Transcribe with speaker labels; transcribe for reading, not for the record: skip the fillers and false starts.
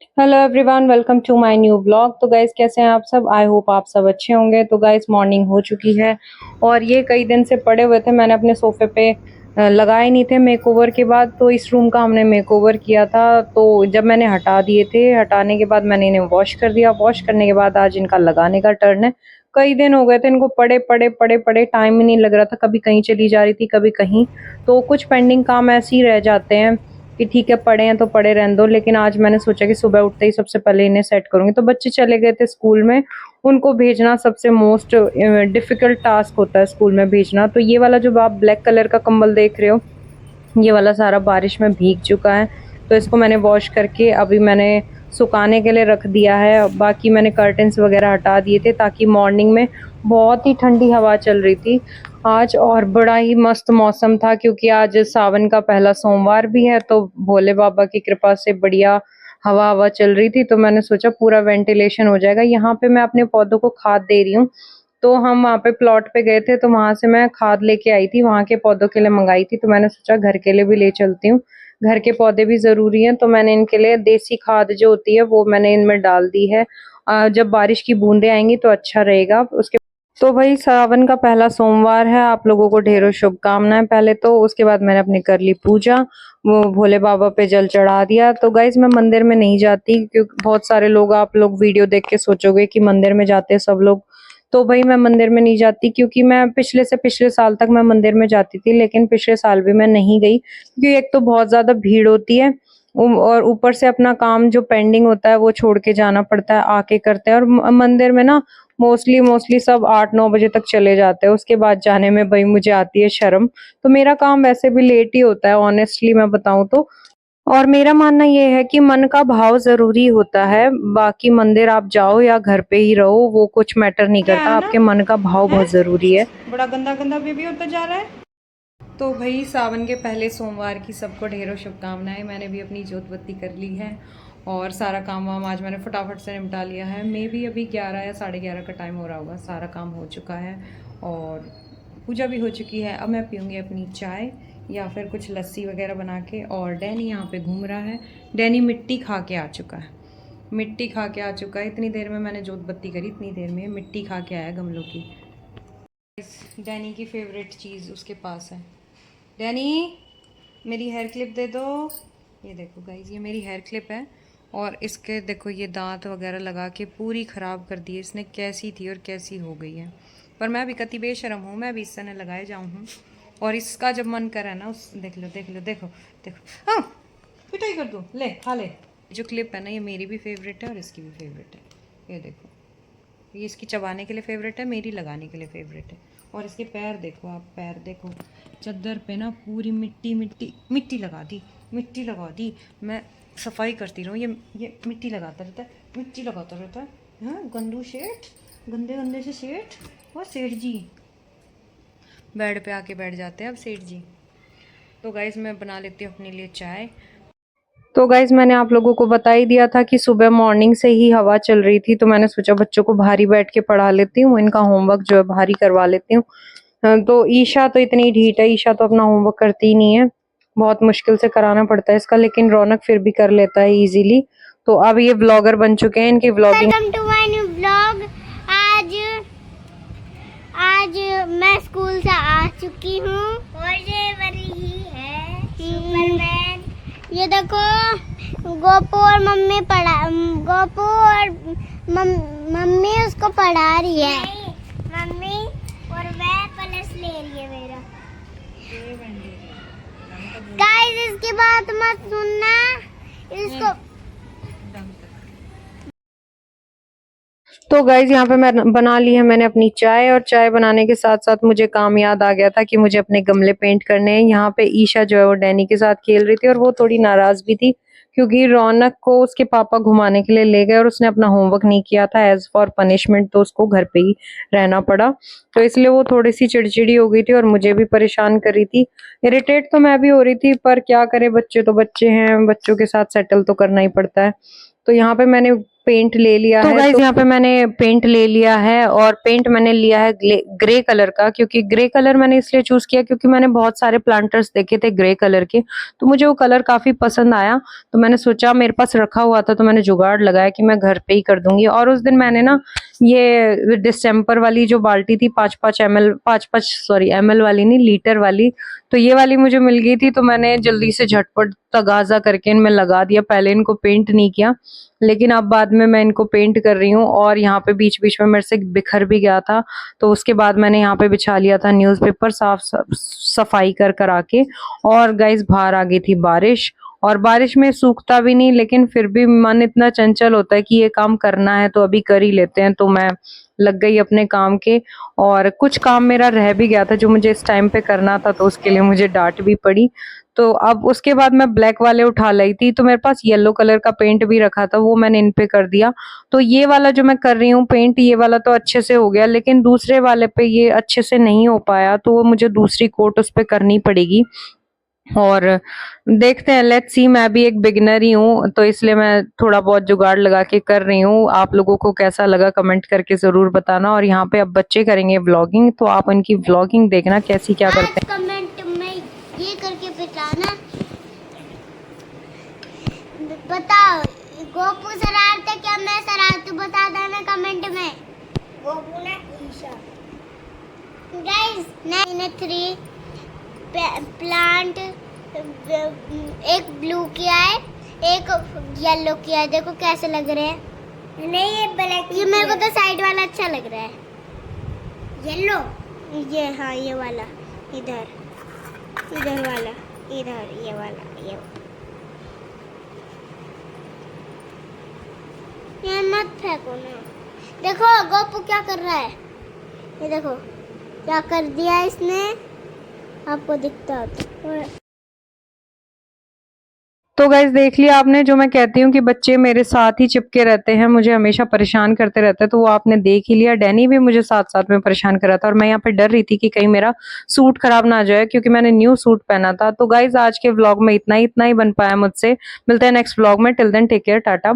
Speaker 1: Hello everyone, welcome to my new blog. तो guys कैसे हैं आप सब? आई होप आप सब अच्छे होंगे। तो गाइज मॉर्निंग हो चुकी है और ये कई दिन से पड़े हुए थे, मैंने अपने सोफे पे लगाए नहीं थे मेकओवर के बाद। तो इस रूम का हमने मेकओवर किया था, तो जब मैंने हटा दिए थे, हटाने के बाद मैंने इन्हें वॉश कर दिया। वॉश करने के बाद आज इनका लगाने का टर्न है। कई दिन हो गए थे इनको पड़े पड़े पड़े पड़े, टाइम ही नहीं लग रहा था। कभी कहीं चली जा रही थी, कभी कहीं। तो कुछ पेंडिंग काम ऐसे ही रह जाते हैं कि ठीक है, पढ़े हैं तो पढ़े रहने दो। लेकिन आज मैंने सोचा कि सुबह उठते ही सबसे पहले इन्हें सेट करूंगी। तो बच्चे चले गए थे स्कूल में, उनको भेजना सबसे मोस्ट डिफिकल्ट टास्क होता है स्कूल में भेजना। तो ये वाला जो आप ब्लैक कलर का कंबल देख रहे हो, ये वाला सारा बारिश में भीग चुका है। तो इसको मैंने वॉश करके अभी मैंने सुखाने के लिए रख दिया है। बाकी मैंने कर्टन्स वगैरह हटा दिए थे ताकि मॉर्निंग में बहुत ही ठंडी हवा चल रही थी आज, और बड़ा ही मस्त मौसम था क्योंकि आज सावन का पहला सोमवार भी है। तो भोले बाबा की कृपा से बढ़िया हवा हवा चल रही थी। तो मैंने सोचा पूरा वेंटिलेशन हो जाएगा। यहाँ पे मैं अपने पौधों को खाद दे रही हूँ। तो हम वहाँ पे प्लॉट पे गए थे, तो वहां से मैं खाद लेके आई थी, वहां के पौधों के लिए मंगाई थी। तो मैंने सोचा घर के लिए भी ले चलती हूँ, घर के पौधे भी जरूरी हैं। तो मैंने इनके लिए देसी खाद जो होती है वो मैंने इनमें डाल दी है। जब बारिश की बूंदें आएंगी तो अच्छा रहेगा उसके। तो भाई सावन का पहला सोमवार है, आप लोगों को ढेरों शुभकामनाएं। पहले तो उसके बाद मैंने अपनी कर ली पूजा, वो भोले बाबा पे जल चढ़ा दिया। तो गाइज मैं मंदिर में नहीं जाती क्योंकि बहुत सारे लोग, आप लोग वीडियो देख के सोचोगे कि मंदिर में जाते हैं सब लोग। तो भाई मैं मंदिर में नहीं जाती क्योंकि मैं पिछले से पिछले साल तक मैं मंदिर में जाती थी, लेकिन पिछले साल भी मैं नहीं गई क्योंकि एक तो बहुत ज्यादा भीड़ होती है, और ऊपर से अपना काम जो पेंडिंग होता है वो छोड़ के जाना पड़ता है, आके करते हैं। और मंदिर में ना मोस्टली मोस्टली सब 8-9 बजे तक चले जाते हैं, उसके बाद जाने में भाई मुझे आती है शर्म। तो मेरा काम वैसे भी लेट ही होता है, ऑनेस्टली मैं बताऊं तो। और मेरा मानना ये है कि मन का भाव जरूरी होता है, बाकी मंदिर आप जाओ या घर पे ही रहो वो कुछ मैटर नहीं
Speaker 2: क्या
Speaker 1: करता,
Speaker 2: है ना
Speaker 1: आपके मन का भाव
Speaker 2: है।
Speaker 1: बहुत जरूरी है।
Speaker 2: बड़ा गंदा गंदा बेबी होता जा रहा है। तो भाई सावन के पहले सोमवार की सबको ढेरों शुभकामनाएं। मैंने भी अपनी जोत बत्ती कर ली है और सारा काम वाम आज मैंने फटाफट से निपटा लिया है। मे भी अभी 11 या 11:30 का टाइम हो रहा होगा, सारा काम हो चुका है और पूजा भी हो चुकी है। अब मैं पीऊँगी अपनी चाय या फिर कुछ लस्सी वगैरह बना के। और डैनी यहाँ पे घूम रहा है। डैनी मिट्टी खा के आ चुका है, मिट्टी खा के आ चुका है। इतनी देर में मैंने जोत बत्ती करी, इतनी देर में मिट्टी खा के आया गमलों की। डैनी की फेवरेट चीज़ उसके पास है। डैनी मेरी हेयर क्लिप दे दो। ये देखो गाइज, ये मेरी हेयर क्लिप है और इसके देखो ये दांत वगैरह लगा के पूरी ख़राब कर दी है इसने। कैसी थी और कैसी हो गई है। पर मैं भी कति बेशरम हूँ, मैं भी इस समय लगाए जाऊँ हूँ। और इसका जब मन करे ना, उस देख लो देख लो, देखो देखो, हाँ पिटाई कर दूँ, ले खा ले। जो क्लिप है ना, ये मेरी भी फेवरेट है और इसकी भी फेवरेट है। ये देखो, ये इसकी चबाने के लिए फेवरेट है, मेरी लगाने के लिए फेवरेट है। और इसके पैर देखो, आप पैर देखो, चद्दर पे ना पूरी मिट्टी मिट्टी मिट्टी लगा दी, मिट्टी लगा दी। मैं सफाई करती रहूँ, ये मिट्टी लगाता रहता है, मिट्टी लगाता रहता है। हाँ गंदू सेठ, गंदे गंदे से सेठ। और सेठ जी बेड पे आके बैठ जाते हैं अब सेठ जी। तो गाइस मैं बना लेती हूँ अपने लिए चाय।
Speaker 1: तो गाइज मैंने आप लोगों को बता ही दिया था कि सुबह मॉर्निंग से ही हवा चल रही थी, तो मैंने सोचा बच्चों को भारी बैठ के पढ़ा लेती हूँ, इनका होमवर्क जो है भारी करवा लेती हूँ। तो ईशा तो इतनी ढीठ है, ईशा तो अपना होमवर्क करती ही नहीं है, बहुत मुश्किल से कराना पड़ता है इसका। लेकिन रौनक फिर भी कर लेता है इजीली। तो अब ये व्लॉगर बन चुके हैं, इनकी vlogging.
Speaker 3: Welcome to my new blog. आज आज मैं स्कूल से आ चुकी हूँ और ये बनी ही है सुपरमैन। ये देखो, गोपू और मम्मी गोपू और मम्मी उसको पढ़ा रही है। मम्मी और वह प्लस ले रही है मेरा। गाइस इसकी बात मत सुनना, इसको।
Speaker 1: तो गाइज यहाँ पे मैं बना ली है मैंने अपनी चाय, और चाय बनाने के साथ साथ मुझे काम याद आ गया था कि मुझे अपने गमले पेंट करने हैं। यहाँ पे ईशा जो है वो डैनी के साथ खेल रही थी और वो थोड़ी नाराज भी थी क्योंकि रौनक को उसके पापा घुमाने के लिए ले गए और उसने अपना होमवर्क नहीं किया था। एज फॉर पनिशमेंट तो उसको घर पे ही रहना पड़ा, तो इसलिए वो थोड़ी सी चिड़चिड़ी हो गई थी और मुझे भी परेशान कर रही थी। इरिटेट तो मैं भी हो रही थी, पर क्या करे, बच्चे तो बच्चे हैं, बच्चों के साथ सेटल तो करना ही पड़ता है। तो यहाँ पे मैंने पेंट ले लिया है। तो गाइस यहाँ पे मैंने पेंट ले लिया है और पेंट मैंने लिया है ग्रे कलर का, क्योंकि ग्रे कलर मैंने इसलिए चूज किया क्योंकि मैंने बहुत सारे प्लांटर्स देखे थे ग्रे कलर के, तो मुझे वो कलर काफी पसंद आया। तो मैंने सोचा, मेरे पास रखा हुआ था तो मैंने जुगाड़ लगाया कि मैं घर पे ही कर दूंगी। और उस दिन मैंने ना ये डिस्टेम्पर वाली जो बाल्टी थी 5 ml वाली नहीं, लीटर वाली, तो ये वाली मुझे मिल गई थी। तो मैंने जल्दी से झटपट तगाजा करके इनमें लगा दिया, पहले इनको पेंट नहीं किया, लेकिन अब बाद में मैं इनको पेंट कर रही हूँ। और यहाँ पे बीच बीच में मेरे से बिखर भी गया था, तो उसके बाद मैंने यहाँ पे बिछा लिया था न्यूज़पेपर साफ सफाई कर आके। और गाइस बाहर आ गई थी बारिश, और बारिश में सूखता भी नहीं, लेकिन फिर भी मन इतना चंचल होता है कि ये काम करना है तो अभी कर ही लेते हैं। तो मैं लग गई अपने काम के, और कुछ काम मेरा रह भी गया था जो मुझे इस टाइम पे करना था, तो उसके लिए मुझे डांट भी पड़ी। तो अब उसके बाद मैं ब्लैक वाले उठा लाई थी, तो मेरे पास येलो कलर का पेंट भी रखा था, वो मैंने इन पे कर दिया। तो ये वाला जो मैं कर रही हूँ पेंट, ये वाला तो अच्छे से हो गया, लेकिन दूसरे वाले पे ये अच्छे से नहीं हो पाया, तो वो मुझे दूसरी कोट उस पे करनी पड़ेगी। और देखते हैं, लेट्स सी। मैं भी एक बिगिनर ही हूँ, तो इसलिए मैं थोड़ा बहुत जुगाड़ लगा के कर रही हूँ। आप लोगों को कैसा लगा कमेंट करके जरूर बताना। और यहाँ पे अब बच्चे करेंगे व्लॉगिंग, तो आप उनकी व्लॉगिंग देखना कैसी क्या करते हैं।
Speaker 3: कमेंट में ये करके बताना, बताओ गोपू शरारत है क्या मैं शरारत, बता देना कमेंट में। गोपू ने ईशा। गाइस 9 प्लांट, एक ब्लू किया है, एक येलो किया है, देखो कैसे लग रहे हैं। नहीं ये ब्लैक, ये मेरे को तो साइड वाला अच्छा लग रहा है, येलो। ये हाँ ये वाला, इधर वाला, इधर ये वाला, ये मत फेंको ना। देखो गोपू क्या कर रहा है, ये देखो क्या कर दिया इसने, आपको दिखता है।
Speaker 1: तो गाइज देख लिया आपने, जो मैं कहती हूँ कि बच्चे मेरे साथ ही चिपके रहते हैं, मुझे हमेशा परेशान करते रहते हैं, तो वो आपने देख ही लिया। डैनी भी मुझे साथ साथ में परेशान कर रहा था, और मैं यहाँ पे डर रही थी कि कहीं मेरा सूट खराब ना आ जाए, क्योंकि मैंने न्यू सूट पहना था। तो गाइज आज के व्लॉग में इतना ही बन पाया मुझसे। मिलते हैं नेक्स्ट व्लॉग में, till then take care, Tata.